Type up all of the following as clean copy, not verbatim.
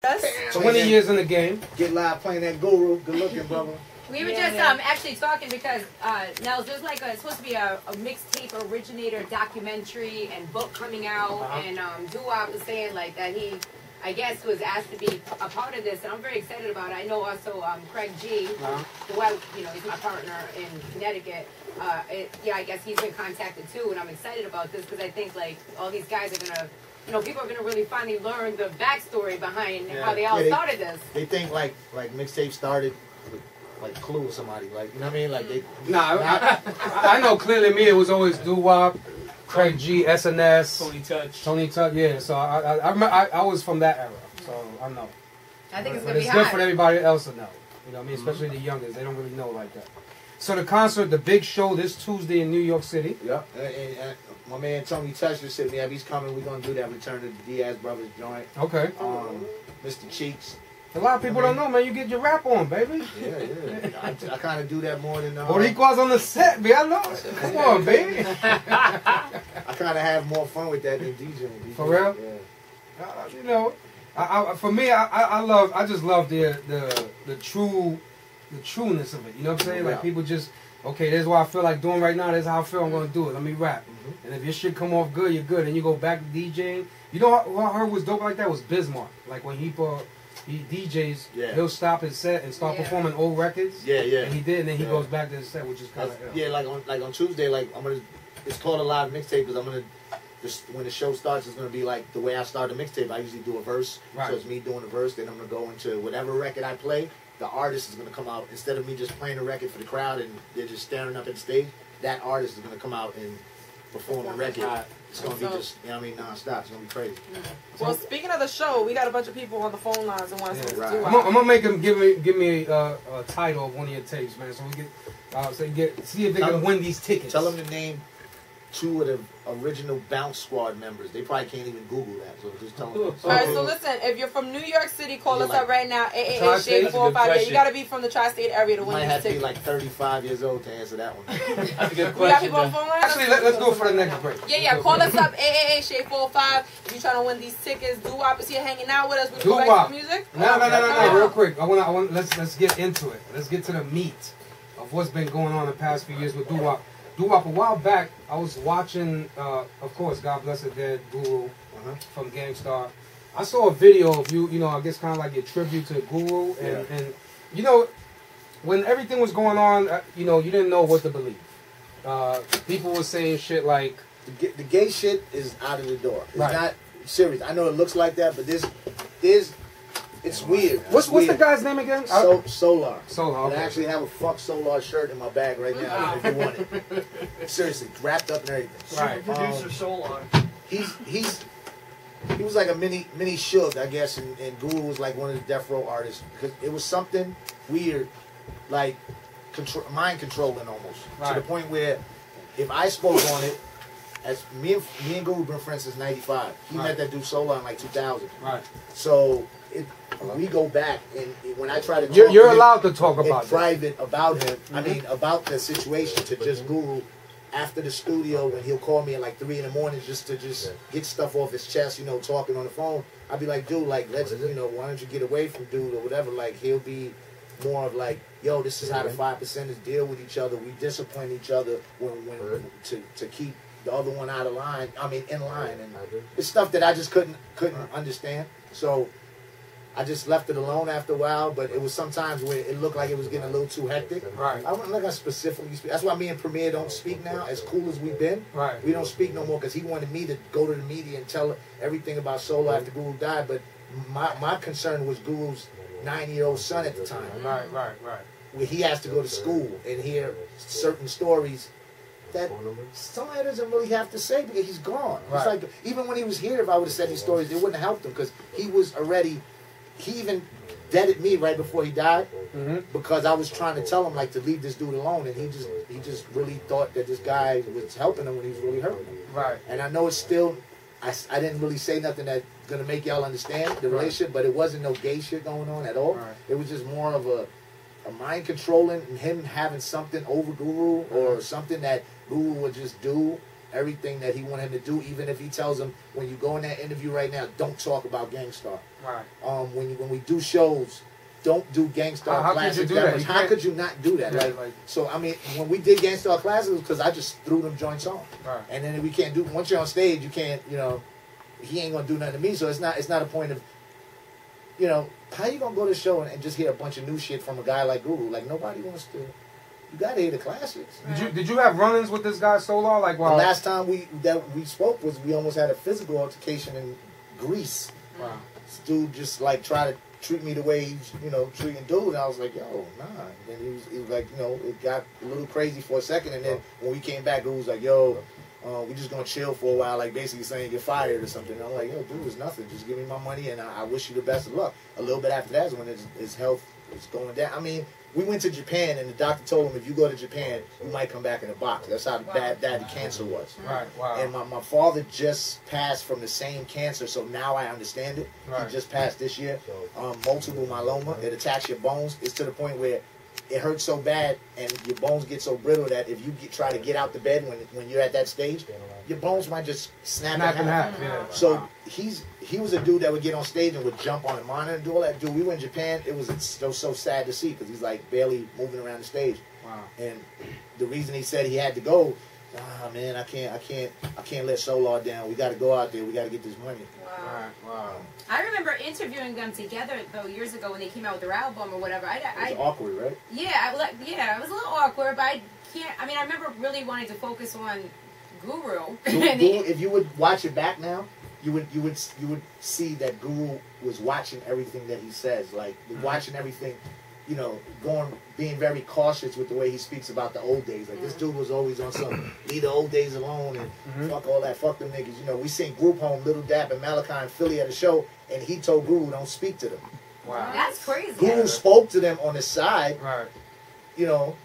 20 years in the game. Get live playing that Guru. Good looking, brother. We were just actually talking because Nels, there's like it's supposed to be a mixtape originator documentary and book coming out, and Doo Wop was saying like that he, I guess, was asked to be a part of this, and I'm very excited about it. I know also Craig G, who I, he's my partner in Connecticut. Yeah, I guess he's been contacted too, and I'm excited about this because I think like all these guys are gonna. People are going to really finally learn the backstory behind how they all started this. They think like mixtape started with like Clue or somebody, like, you know what I mean? Like they. Nah, I know clearly me. It was always Doo Wop, Craig G, SNS, Tony Touch. Yeah, so I was from that era, so I know. I think it's but going to be it's good for everybody else to know. You know what I mean? Especially the youngest, they don't really know like that. So the concert, the big show this Tuesday in New York City. Yeah. And my man Tony Touch just said, "Yeah, he's coming. We're gonna do that. Return to the Diaz Brothers joint." Okay. Mr. Cheeks. A lot of people don't know, man. You get your rap on, baby. Yeah. I kind of do that more than. Boricua's on the set, baby. I know. Come on, baby. I kind of have more fun with that than DJing. For real? Yeah. For me, I just love the trueness of it. You know what I'm saying? Like people just. Okay, this is what I feel like doing right now. This is how I feel I'm going to do it. Let me rap. And if your shit come off good, you're good. And you go back to DJing. You know what I heard was dope like that was Bismarck. Like when he DJs, he'll stop his set and start performing old records. Yeah. And he did, and then he goes back to his set, which is kind of like on Tuesday, like it's called a live mixtape because when the show starts, it's gonna be like the way I start a mixtape. I usually do a verse, so it's me doing a verse. Then I'm gonna go into whatever record I play. The artist is going to come out, instead of me just playing a record for the crowd and they're just staring up at the stage, that artist is going to come out and perform the record. It's going to be just, non-stop. It's going to be crazy. Well, speaking of the show, we got a bunch of people on the phone lines and want to do I'm going to make them give me a title of one of your tapes, man, so we see if they can win these tickets. Tell them to name 2 of the original Bounce Squad members. They probably can't even Google that, so just tell them. Alright, so listen, if you're from New York City, call us up right now, 888-SHADE45. Yeah, you gotta be from the tri-state area to win these tickets. You might have to be like 35 years old to answer that one. That's a good question. We got people on the phone line? Actually, let's go for the next break. Yeah, call us up, 888-SHADE45. If you're trying to win these tickets, Doo Wop is here hanging out with us. We go back to music. No, real quick. Let's get into it. Let's get to the meat of what's been going on the past few years with Doo Wop. Doo Wop, a while back, I was watching, of course, God Bless the Dead, Guru from Gangstarr. I saw a video of you, I guess kind of like a tribute to Guru. And when everything was going on, you didn't know what to believe. People were saying shit like... The gay shit is out of the door. It's not serious. I know it looks like that, but it's weird. What's the guy's name again? Solar. Solar. Okay. I actually have a Fuck Solar shirt in my bag right now if you want it. Seriously, wrapped up and everything. Right. Producer Solar. He was like a mini Suge, I guess, and Guru was like one of the death row artists because it was something weird, like mind controlling almost to the point where if I spoke on it, as me and Guru been friends since '95. He met that dude Solar in like 2000. Right. So. We go back, and when I try to talk you're allowed to talk about in private about him, I mean, about the situation to just Guru after the studio, when he'll call me at like 3 in the morning just to get stuff off his chest, talking on the phone. I'd be like, dude, like, let's, why don't you get away from dude or whatever. Like, he'll be more of like, yo, this is how the 5%ers deal with each other. We discipline each other to keep the other one out of line. I mean, in line, and it's stuff that I just couldn't understand. So. I just left it alone after a while, but it was sometimes where it looked like it was getting a little too hectic. Right. I'm not gonna specifically speak. That's why me and Premier don't speak now. As cool as we've been, we don't speak no more because he wanted me to go to the media and tell everything about Solo after Guru died. But my concern was Guru's 9-year-old son at the time. Right. Where he has to go to school and hear certain stories that somebody doesn't really have to say because he's gone. It's like even when he was here, if I would have said these stories, it wouldn't have helped him because he was already. He even deaded me right before he died because I was trying to tell him like to leave this dude alone, and he just really thought that this guy was helping him when he was really hurting him. Right. And I know it's still, I didn't really say nothing that's gonna make y'all understand the relationship, but it wasn't no gay shit going on at all. It was just more of a mind controlling and him having something over Guru or something that Guru would just do everything that he wanted him to do, even if he tells him, when you go in that interview right now, don't talk about Gangstarr. Right. When we do shows, don't do Gangstarr how Classics could you do that that? much. How could you not do that? Yeah, So, I mean, when we did Gangstarr Classics, it was because I just threw them joints on. Right. And then we can't do, once you're on stage, you can't, you know, he ain't going to do nothing to me. So it's not a point of, you know, how you going to go to the show and just hear a bunch of new shit from a guy like Guru? Like, nobody wants to. You got to hear the classics. Did you have run-ins with this guy Solar? Like, wow. The last time we spoke was we almost had a physical altercation in Greece. Wow. This dude just like tried to treat me the way he's, you know, treating dude. And I was like, yo, nah. And then he was like, you know, it got a little crazy for a second. And then when we came back, Guru was like, yo, we just gonna chill for a while, like basically saying you're fired or something. And I'm like, yo, dude, it's nothing. Just give me my money, and I wish you the best of luck. A little bit after that is when his health is going down. I mean, we went to Japan, and the doctor told him if you go to Japan, you might come back in a box. That's how bad the cancer was. Right. Wow. And my father just passed from the same cancer, so now I understand it. Right. He just passed this year. Multiple myeloma. It attacks your bones. It's to the point where it hurts so bad and your bones get so brittle that if you try to get out the bed when you're at that stage, your bones might just snap in half. Yeah. So he was a dude that would get on stage and would jump on the monitor and do all that. Dude, we were in Japan. It was so sad to see because he's like barely moving around the stage. Wow. And the reason he said he had to go, man, I can't let Solar down. We got to go out there. We got to get this money. Wow. Right. Wow. I remember interviewing them together though years ago when they came out with their album or whatever. It was awkward, right? Yeah, it was a little awkward, but I remember really wanting to focus on Guru. If you would watch it back now, you would see that Guru was watching everything that he says, like watching everything, you know, being very cautious with the way he speaks about the old days. Like this dude was always on some leave the old days alone and fuck all that, fuck them niggas. You know, we seen Group Home, Little Dap, and Malachi in Philly at a show, and he told Guru don't speak to them. Wow. That's crazy. Guru spoke to them on the side, Right. you know,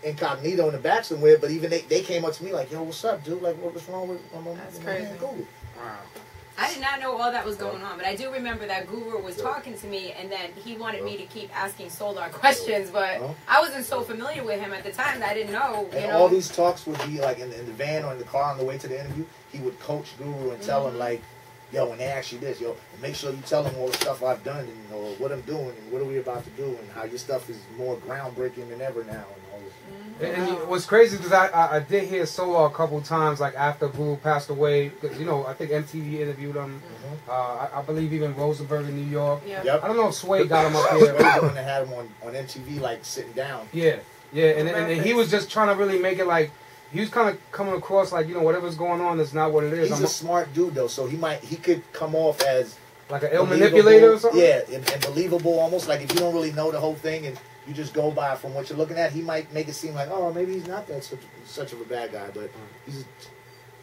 incognito in the back somewhere. But even they came up to me like, yo, what's up, dude? Like, what's wrong with That's my crazy. man Guru? Wow. I did not know all that was going on, but I do remember that Guru was talking to me, and then he wanted me to keep asking Solar questions, but I wasn't so familiar with him at the time that I didn't know. And all these talks would be like in the van or in the car on the way to the interview. He would coach Guru and tell him like, yo, when they ask you this, yo, make sure you tell them all the stuff I've done and or what I'm doing and what are we about to do and how your stuff is more groundbreaking than ever now and all this. And what's crazy because I did hear Solar a couple times like after Guru passed away because you know I think MTV interviewed him. I believe even Rosenberg in New York. Yeah. Yep. I don't know if Sway got him up there. Sway the one that had him on MTV like sitting down. Yeah, and he was just trying to really make it like he was kind of coming across like you know whatever's going on is not what it is. He's a smart dude though, so he could come off as like an ill manipulator or something. Yeah, and believable almost like if you don't really know the whole thing and you just go by from what you're looking at, he might make it seem like, oh, maybe he's not that such of a bad guy, but he's a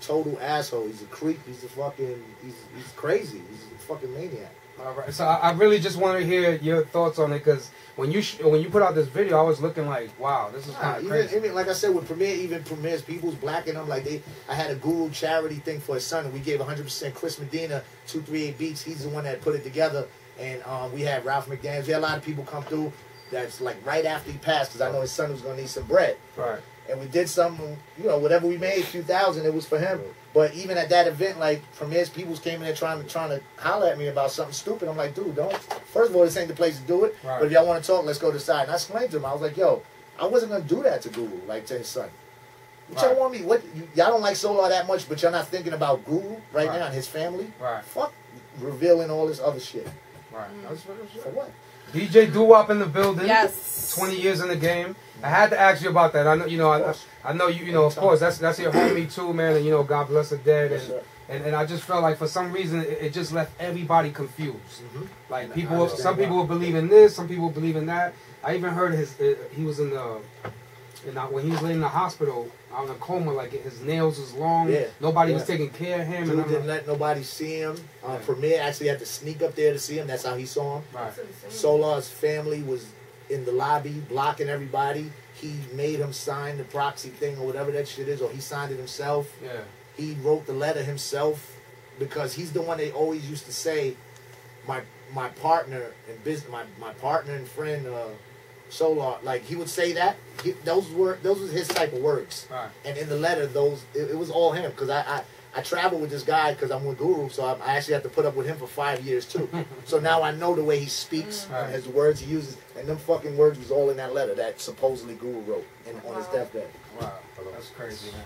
total asshole. He's a creep. He's crazy. He's a fucking maniac. All right. So I really just want to hear your thoughts on it because when you put out this video, I was looking like, wow, this is kind of crazy. Even like I said, with Premier's People's Black and them, like I had a Guru charity thing for his son, and we gave 100% Chris Medina 238 Beats. He's the one that put it together, and we had Ralph McDaniels. We had a lot of people come through. That's like right after he passed, because I know his son was going to need some bread. Right. And we did something, you know, whatever we made, a few thousand, it was for him. But even at that event, like, Premier's Peoples came in there trying to holler at me about something stupid. I'm like, dude, don't. First of all, this ain't the place to do it. Right. But if y'all want to talk, let's go to the side. And I explained to him, I was like, yo, I wasn't going to do that to Guru, like to his son. What y'all want me? Y'all don't like Solar that much, but y'all not thinking about Guru right now and his family? Right. Fuck revealing all this other shit. Right. For what? DJ Doo Wop in the building. Yes. 20 years in the game. I had to ask you about that. I know, you know, I know you know, of course, that's your homie too, man. And you know, God bless the dead. Yes, and I just felt like for some reason it just left everybody confused. Like some people will believe in this, some people believe in that. I even heard he was in the when he was laying in the hospital, out in a coma, like his nails was long. Yeah. Nobody was taking care of him. Dude didn't let nobody see him. Premier actually had to sneak up there to see him. That's how he saw him. Right. Solar's family was in the lobby blocking everybody. He made him sign the proxy thing or whatever that shit is, or he signed it himself. Yeah. He wrote the letter himself because he's the one they always used to say, my partner in business, my partner and friend, Solar, like he would say that. Those was his type of words. Right. And in the letter, it was all him. Because I travel with this guy because I'm with Guru, so I actually have to put up with him for 5 years too. So now I know the way he speaks and his words he uses. And them fucking words was all in that letter that supposedly Guru wrote on his deathbed. Wow, that's crazy, man.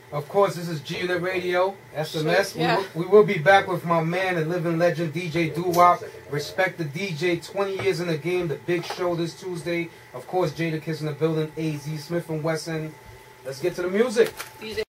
Of course, this is G Unit Radio, SMS. Yeah. We will be back with my man and living legend, DJ Doo Wop. Respect the DJ, 20 years in the game, the big show this Tuesday. Of course, Jada Kiss in the building, AZ, Smith & Wesson. Let's get to the music. DJ